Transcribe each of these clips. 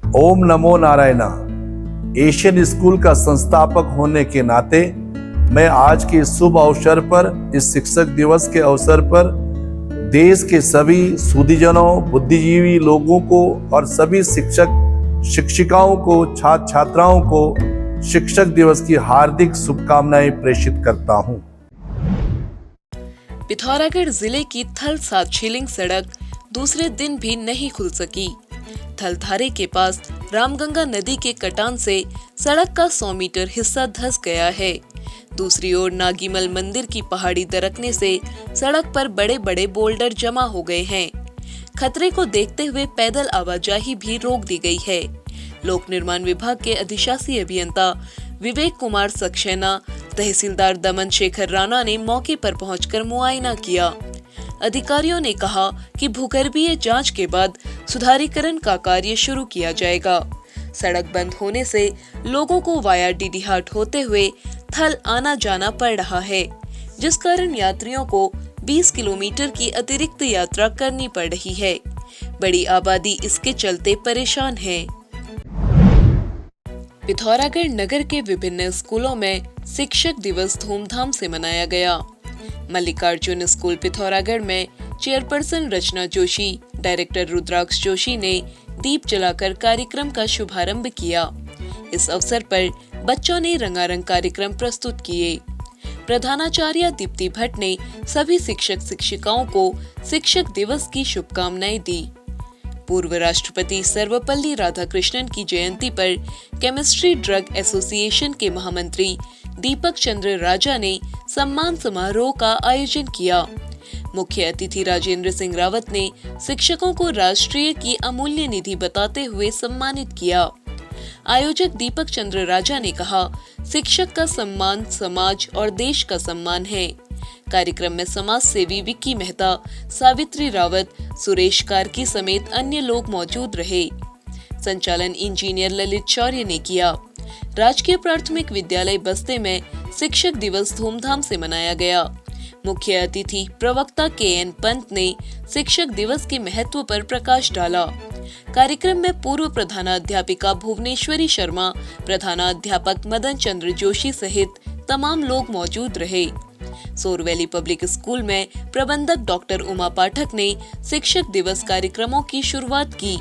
ओम नमो Narayana. Asian school का संस्थापक होने के नाते मैं आज के शुभ अवसर पर, इस शिक्षक दिवस के अवसर पर देश के सभी सुधीजनों, बुद्धिजीवी लोगों को और सभी शिक्षक शिक्षिकाओं को, छात्र छात्राओं को शिक्षक दिवस की हार्दिक शुभकामनाएं प्रेषित करता हूं। पिथौरागढ़ जिले की थल सात शिलिंग सड़क दूसरे दिन भी नहीं खुल सकी। थलधारे के पास रामगंगा नदी के कटान से सड़क का 100 मीटर हिस्सा धंस गया है। दूसरी ओर नागीमल मंदिर की पहाड़ी दरकने से सड़क पर बड़े बड़े बोल्डर जमा हो गए हैं। खतरे को देखते हुए पैदल आवाजाही भी रोक दी गई है। लोक निर्माण विभाग के अधिशासी अभियंता विवेक कुमार सक्सेना, तहसीलदार दमन शेखर राणा ने मौके पर पहुंचकर मुआयना किया। अधिकारियों ने कहा कि भूगर्भीय जांच के बाद सुधारीकरण का कार्य शुरू किया जाएगा। सड़क बंद होने से लोगों को वाया डीडीहाट होते हुए थल आना जाना पड़ रहा है, जिस कारण यात्रियों को 20 किलोमीटर की अतिरिक्त यात्रा करनी पड़ रही है। बड़ी आबादी इसके चलते परेशान है। पिथौरागढ़ नगर के विभिन्न स्कूलों में शिक्षक दिवस धूमधाम से मनाया गया। मल्लिकार्जुन स्कूल पिथौरागढ़ में चेयरपर्सन रचना जोशी, डायरेक्टर रुद्राक्ष जोशी ने दीप जलाकर कार्यक्रम का शुभारंभ किया। इस अवसर पर बच्चों ने रंगारंग कार्यक्रम प्रस्तुत किए। प्रधानाचार्य दीप्ति भट्ट ने सभी शिक्षक शिक्षिकाओं को शिक्षक दिवस की शुभकामनाएं दी। पूर्व राष्ट्रपति सर्वपल्ली राधाकृष्णन की जयंती पर केमिस्ट्री ड्रग एसोसिएशन के महामंत्री दीपक चंद्र राजा ने सम्मान समारोह का आयोजन किया। मुख्य अतिथि राजेंद्र सिंह रावत ने शिक्षकों को राष्ट्रीय की अमूल्य निधि बताते हुए सम्मानित किया। आयोजक दीपक चंद्र राजा ने कहा, शिक्षक का सम्मान समाज और देश का सम्मान है। कार्यक्रम में समाज सेवी विक्की मेहता, सावित्री रावत, सुरेश कार्की समेत अन्य लोग मौजूद रहे। संचालन इंजीनियर ललित शौर्य ने किया। राजकीय प्राथमिक विद्यालय बस्ते में शिक्षक दिवस धूमधाम से मनाया गया। मुख्य अतिथि प्रवक्ता KN पंत ने शिक्षक दिवस के महत्व पर प्रकाश डाला। कार्यक्रम में पूर्व प्रधानाध्यापिका भुवनेश्वरी शर्मा, प्रधानाध्यापक मदन चंद्र जोशी सहित तमाम लोग मौजूद रहे। सोरवैली पब्लिक स्कूल में प्रबंधक डॉक्टर उमा पाठक ने शिक्षक दिवस कार्यक्रमों की शुरुआत की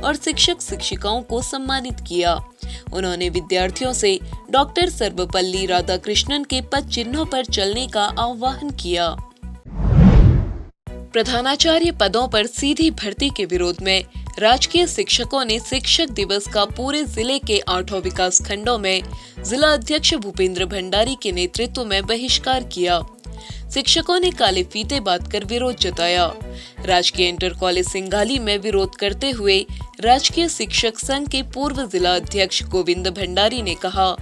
और शिक्षक शिक्षिकाओं को सम्मानित किया। उन्होंने विद्यार्थियों से डॉक्टर सर्वपल्ली राधाकृष्णन के पद चिन्हों पर चलने का आह्वान किया। प्रधानाचार्य पदों पर सीधी भर्ती के विरोध में राजकीय शिक्षकों ने शिक्षक दिवस का पूरे जिले के 8 विकास खंडों में जिला अध्यक्ष भूपेंद्र भंडारी के नेतृत्व में बहिष्कार किया। शिक्षकों ने काले फीते बांधकर विरोध जताया। राजकीय इंटर कॉलेज सिंघाली में विरोध करते हुए राजकीय शिक्षक संघ के पूर्व जिला अध्यक्ष गोविंद भंडारी ने कहा,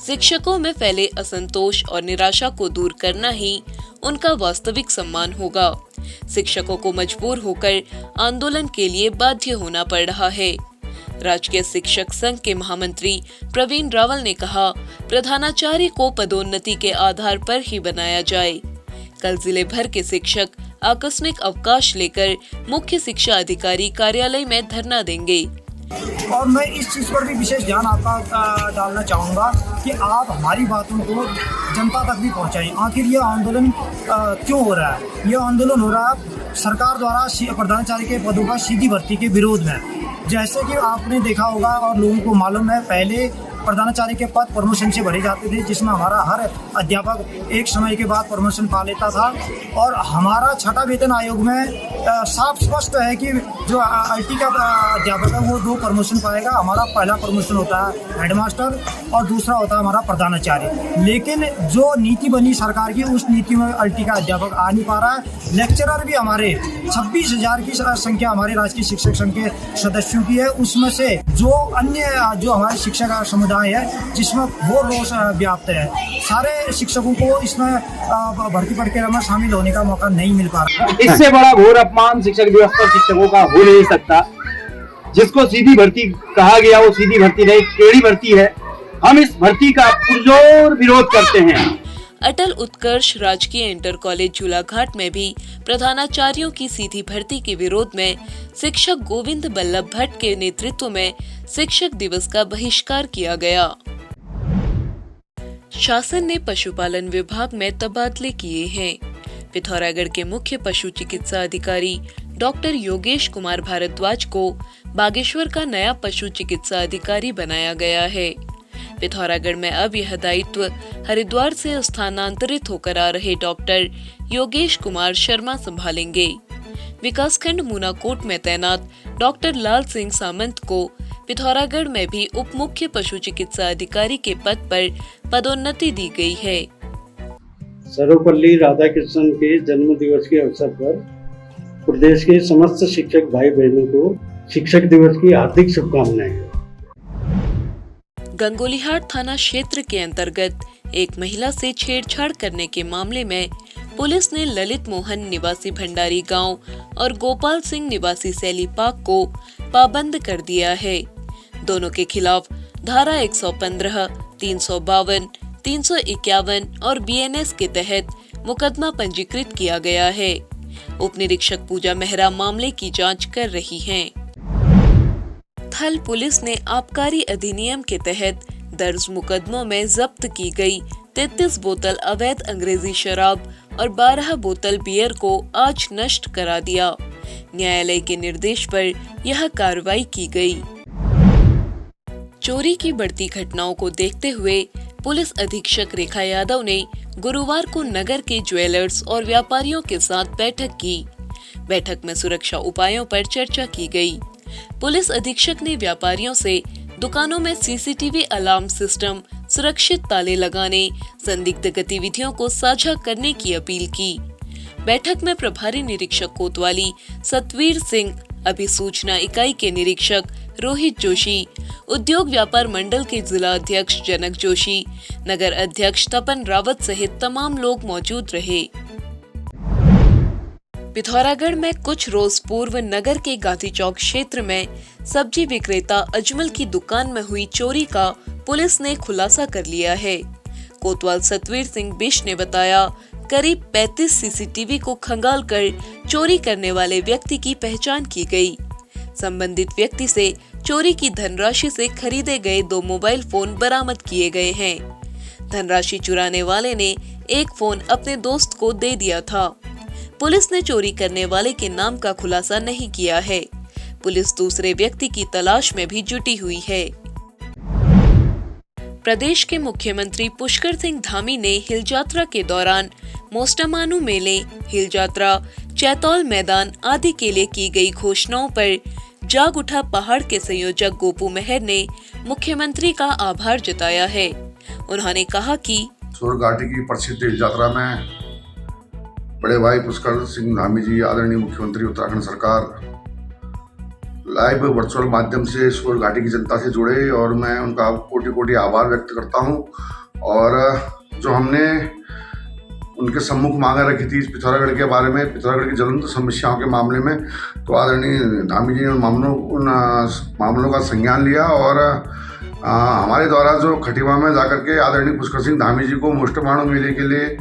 शिक्षकों में फैले असंतोष और निराशा को दूर करना ही उनका वास्तविक सम्मान होगा। शिक्षकों को मजबूर होकर आंदोलन के लिए बाध्य होना पड़ रहा है। राजकीय शिक्षक संघ के महामंत्री प्रवीण रावल ने कहा, प्रधानाचार्य को पदोन्नति के आधार पर ही बनाया जाए। कल जिले भर के शिक्षक आकस्मिक अवकाश लेकर मुख्य शिक्षा अधिकारी कार्यालय में धरना देंगे। और मैं इस चीज़ पर भी विशेष ध्यान आपका डालना चाहूँगा कि आप हमारी बातों को जनता तक भी पहुँचाएं। आखिर ये आंदोलन क्यों हो रहा है? ये आंदोलन हो रहा है सरकार द्वारा प्रधानाचार्य के पदों का सीधी भर्ती के विरोध में। जैसे कि आपने देखा होगा और लोगों को मालूम है, पहले प्रधानाचार्य के पद प्रमोशन से भरे जाते थे, जिसमें हमारा हर अध्यापक एक समय के बाद प्रमोशन पा लेता था। और हमारा छठा वेतन आयोग में साफ स्पष्ट है कि जो IT का अध्यापक है वो 2 प्रमोशन पाएगा। हमारा पहला प्रमोशन होता है हेडमास्टर और दूसरा होता है हमारा प्रधानाचार्य। लेकिन जो नीति बनी सरकार की, उस नीति में IT का अध्यापक आ नहीं पा रहा है। लेक्चरर भी हमारे 26,000 की संख्या हमारे राजकीय शिक्षक संघ के सदस्यों की है। उसमें से जो अन्य जो हमारे शिक्षक समुदाय है, जिसमें वो रोष व्याप्त है, सारे शिक्षकों को इसमें भर्ती प्रक्रिया में शामिल होने का मौका नहीं मिल पा रहा। इससे बड़ा घोर अपमान शिक्षक दिवस पर शिक्षकों का हो नहीं सकता। जिसको सीधी भर्ती कहा गया वो सीधी भर्ती नहीं, टेढ़ी भर्ती है। हम इस भर्ती का पुरजोर विरोध करते हैं। अटल उत्कर्ष राजकीय इंटर कॉलेज झूलाघाट में भी प्रधानाचार्यों की सीधी भर्ती के विरोध में शिक्षक गोविंद बल्लभ भट्ट के नेतृत्व में शिक्षक दिवस का बहिष्कार किया गया। शासन ने पशुपालन विभाग में तबादले किए हैं। पिथौरागढ़ के मुख्य पशु चिकित्सा अधिकारी डॉक्टर योगेश कुमार भारद्वाज को बागेश्वर का नया पशु चिकित्सा अधिकारी बनाया गया है। पिथौरागढ़ में अब यह दायित्व हरिद्वार से स्थानांतरित होकर आ रहे डॉक्टर योगेश कुमार शर्मा संभालेंगे। विकासखंड मूनाकोट में तैनात डॉक्टर लाल सिंह सामंत को पिथौरागढ़ में भी उप मुख्य पशु चिकित्सा अधिकारी के पद पर पदोन्नति दी गई है। सर्वपल्ली राधाकृष्णन के जन्म दिवस के अवसर पर प्रदेश के समस्त शिक्षक भाई बहनों को शिक्षक दिवस की हार्दिक शुभकामनाएं। गंगोलीहाट थाना क्षेत्र के अंतर्गत एक महिला से छेड़छाड़ करने के मामले में पुलिस ने ललित मोहन निवासी भंडारी गांव और गोपाल सिंह निवासी सैली पाक को पाबंद कर दिया है। दोनों के खिलाफ धारा 115, 352, 351 और बीएनएस के तहत मुकदमा पंजीकृत किया गया है। उप निरीक्षक पूजा मेहरा मामले की जांच कर रही हैं। थल पुलिस ने आबकारी अधिनियम के तहत दर्ज मुकदमों में जब्त की गई 33 बोतल अवैध अंग्रेजी शराब और 12 बोतल बियर को आज नष्ट करा दिया। न्यायालय के निर्देश पर यह कार्रवाई की गई। चोरी की बढ़ती घटनाओं को देखते हुए पुलिस अधीक्षक रेखा यादव ने गुरुवार को नगर के ज्वेलर्स और व्यापारियों के साथ बैठक की। बैठक में सुरक्षा उपायों पर चर्चा की गई। पुलिस अधीक्षक ने व्यापारियों से दुकानों में सीसीटीवी अलार्म सिस्टम, सुरक्षित ताले लगाने, संदिग्ध गतिविधियों को साझा करने की अपील की। बैठक में प्रभारी निरीक्षक कोतवाली सतवीर सिंह, अभिसूचना इकाई के निरीक्षक रोहित जोशी, उद्योग व्यापार मंडल के जिला अध्यक्ष जनक जोशी, नगर अध्यक्ष तपन रावत सहित तमाम लोग मौजूद रहे। पिथौरागढ़ में कुछ रोज पूर्व नगर के गांधी चौक क्षेत्र में सब्जी विक्रेता अजमल की दुकान में हुई चोरी का पुलिस ने खुलासा कर लिया है। कोतवाल सतवीर सिंह बिश ने बताया, करीब 35 सीसीटीवी को खंगालकर चोरी करने वाले व्यक्ति की पहचान की गई। संबंधित व्यक्ति से चोरी की धनराशि से खरीदे गए 2 मोबाइल फोन बरामद किए गए हैं। धनराशि चुराने वाले ने एक फोन अपने दोस्त को दे दिया था। पुलिस ने चोरी करने वाले के नाम का खुलासा नहीं किया है। पुलिस दूसरे व्यक्ति की तलाश में भी जुटी हुई है। प्रदेश के मुख्यमंत्री पुष्कर सिंह धामी ने हिल यात्रा के दौरान मोस्टामानू मेले, हिल यात्रा, चैतौल मैदान आदि के लिए की गई घोषणाओं पर जाग उठा पहाड़ के संयोजक गोपू मेहर ने मुख्यमंत्री का आभार जताया है। उन्होंने कहा कि स्वर्ग घाटी की प्रसिद्ध हिल यात्रा में बड़े भाई पुष्कर सिंह धामी जी, आदरणीय मुख्यमंत्री उत्तराखंड सरकार, लाइव वर्चुअल माध्यम से स्वर्ग घाटी की जनता से जुड़े और मैं उनका कोटि कोटि आभार व्यक्त करता हूं। और जो हमने उनके सम्मुख मांगा रखी थी इस पिथौरागढ़ के बारे में, पिथौरागढ़ की ज्वलंत समस्याओं के मामले में, तो आदरणीय धामी जी ने उन मामलों का संज्ञान लिया और हमारे द्वारा जो खटीवा में जाकर के आदरणीय पुष्कर सिंह धामी जी को मोस्टामानू मेले के लिए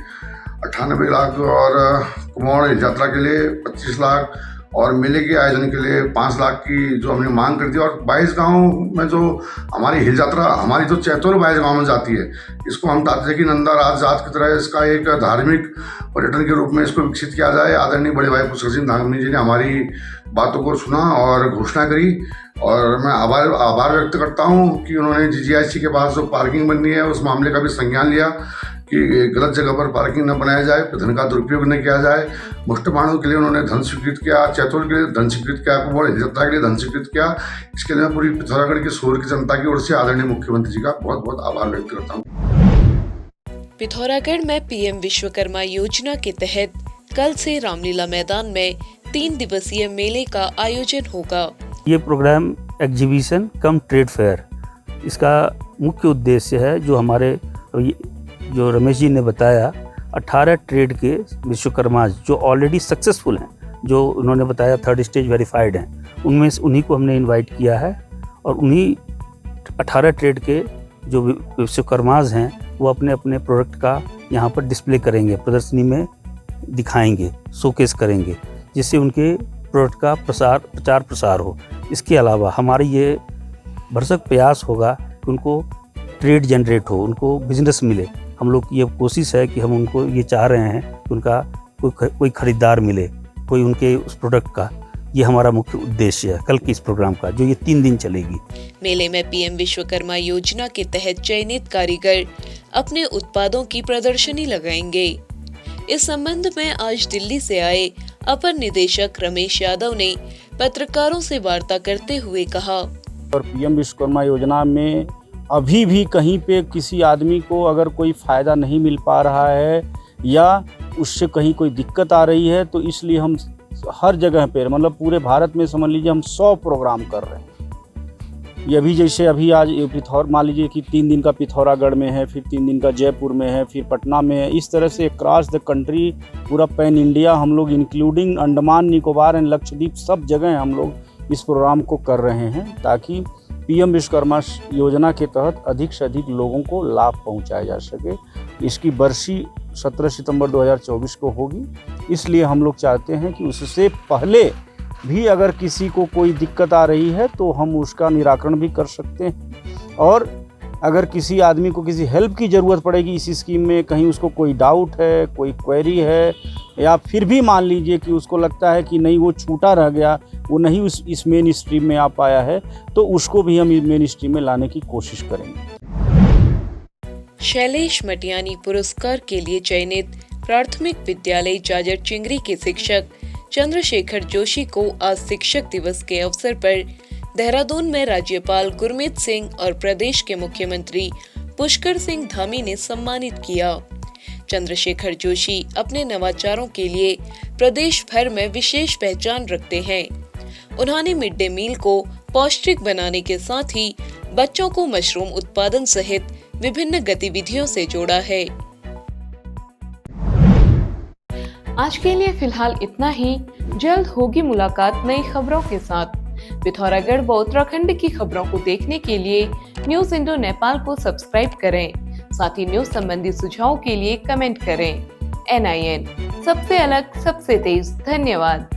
98 लाख और कुमाऊं हिल यात्रा के लिए 25 लाख और मेले के आयोजन के लिए 5 लाख की जो हमने मांग कर दी। और 22 गाँव में जो हमारी हिल यात्रा, हमारी जो चैतौल 22 गाँव में जाती है, इसको हम चाहते हैं कि नंदा राज की तरह इसका एक धार्मिक पर्यटन के रूप में इसको विकसित किया जाए। आदरणीय बड़े भाई पुष्कर सिंह धामी जी ने हमारी बातों को सुना और घोषणा करी और मैं आभार व्यक्त करता हूँ कि उन्होंने जीजीआईसी के पास जो पार्किंग बननी है उस मामले का भी संज्ञान लिया कि गलत जगह पर पार्किंग न बनाया जाए, धन का दुरुपयोग न किया जाए। मोस्टामानू के लिए उन्होंने धन स्वीकृत किया, चैतौल के लिए धन स्वीकृत किया, कुमाऊं हिल यात्रा के लिए धन स्वीकृत किया। इसके लिए मैं पूरी पिथौरागढ़ की शोर की जनता की ओर से आदरणीय मुख्यमंत्री जी का बहुत बहुत आभार व्यक्त करता हूँ। पिथौरागढ़ में पीएम विश्वकर्मा योजना के तहत कल से रामलीला मैदान में 3 दिवसीय मेले का आयोजन होगा। ये programme exhibition cum trade fair, इसका मुख्य उद्देश्य है जो रमेश जी ने बताया, 18 ट्रेड के विश्वकर्मा जो ऑलरेडी सक्सेसफुल हैं, जो उन्होंने बताया 3rd स्टेज वेरीफाइड हैं, उनमें से उन्हीं को हमने इनवाइट किया है और उन्हीं 18 ट्रेड के जो विश्वकर्माज हैं वो अपने अपने प्रोडक्ट का यहाँ पर डिस्प्ले करेंगे, प्रदर्शनी में दिखाएंगे, शोकेस करेंगे, जिससे उनके प्रोडक्ट का प्रचार प्रसार हो। इसके अलावा हमारी ये भरसक प्रयास होगा कि उनको ट्रेड जनरेट हो, उनको बिजनेस मिले। हम लोग की ये कोशिश है कि हम उनको ये चाह रहे हैं कि उनका कोई खरीदार मिले, कोई उनके उस प्रोडक्ट का। ये हमारा मुख्य उद्देश्य है कल के इस प्रोग्राम का, जो ये 3 दिन चलेगी। मेले में पीएम विश्वकर्मा योजना के तहत चयनित कारीगर अपने उत्पादों की प्रदर्शनी लगाएंगे। इस संबंध में आज दिल्ली से आए अपर निदेशक रमेश यादव ने पत्रकारों से वार्ता करते हुए कहा, और पीएम विश्वकर्मा योजना में अभी भी कहीं पे किसी आदमी को अगर कोई फ़ायदा नहीं मिल पा रहा है या उससे कहीं कोई दिक्कत आ रही है, तो इसलिए हम हर जगह पे, मतलब पूरे भारत में समझ लीजिए हम 100 प्रोग्राम कर रहे हैं। ये भी जैसे अभी आज मान लीजिए कि 3 दिन का पिथौरागढ़ में है, फिर 3 दिन का जयपुर में है, फिर पटना में है। इस तरह से क्रॉस द कंट्री पूरा पैन इंडिया हम लोग इंक्लूडिंग अंडमान निकोबार एंड लक्षद्वीप सब जगह हम लोग इस प्रोग्राम को कर रहे हैं, ताकि पीएम विश्वकर्मा योजना के तहत अधिक से अधिक लोगों को लाभ पहुंचाया जा सके। इसकी बरसी 17 सितंबर 2024 को होगी, इसलिए हम लोग चाहते हैं कि उससे पहले भी अगर किसी को कोई दिक्कत आ रही है तो हम उसका निराकरण भी कर सकते हैं। और अगर किसी आदमी को किसी हेल्प की ज़रूरत पड़ेगी इस स्कीम में, कहीं उसको कोई डाउट है, कोई क्वेरी है, या फिर भी मान लीजिए कि उसको लगता है कि नहीं वो छूटा रह गया, वो नहीं इस मेन स्ट्रीम में आ पाया है, तो उसको भी हम मेन स्ट्रीम में लाने की कोशिश करेंगे। शैलेश मटियानी पुरस्कार के लिए चयनित प्राथमिक विद्यालय जाजर चिंगरी के शिक्षक चंद्रशेखर जोशी को आज शिक्षक दिवस के अवसर पर देहरादून में राज्यपाल गुरमीत सिंह और प्रदेश के मुख्यमंत्री पुष्कर सिंह धामी ने सम्मानित किया। चंद्रशेखर जोशी अपने नवाचारों के लिए प्रदेश भर में विशेष पहचान रखते हैं। उन्होंने मिड डे मील को पौष्टिक बनाने के साथ ही बच्चों को मशरूम उत्पादन सहित विभिन्न गतिविधियों से जोड़ा है। आज के लिए फिलहाल इतना ही। जल्द होगी मुलाकात नई खबरों के साथ। पिथौरागढ़ व उत्तराखंड की खबरों को देखने के लिए न्यूज इंडो नेपाल को सब्सक्राइब करें। साथ ही न्यूज संबंधी सुझावों के लिए कमेंट करें। NIN सबसे अलग, सबसे तेज। धन्यवाद।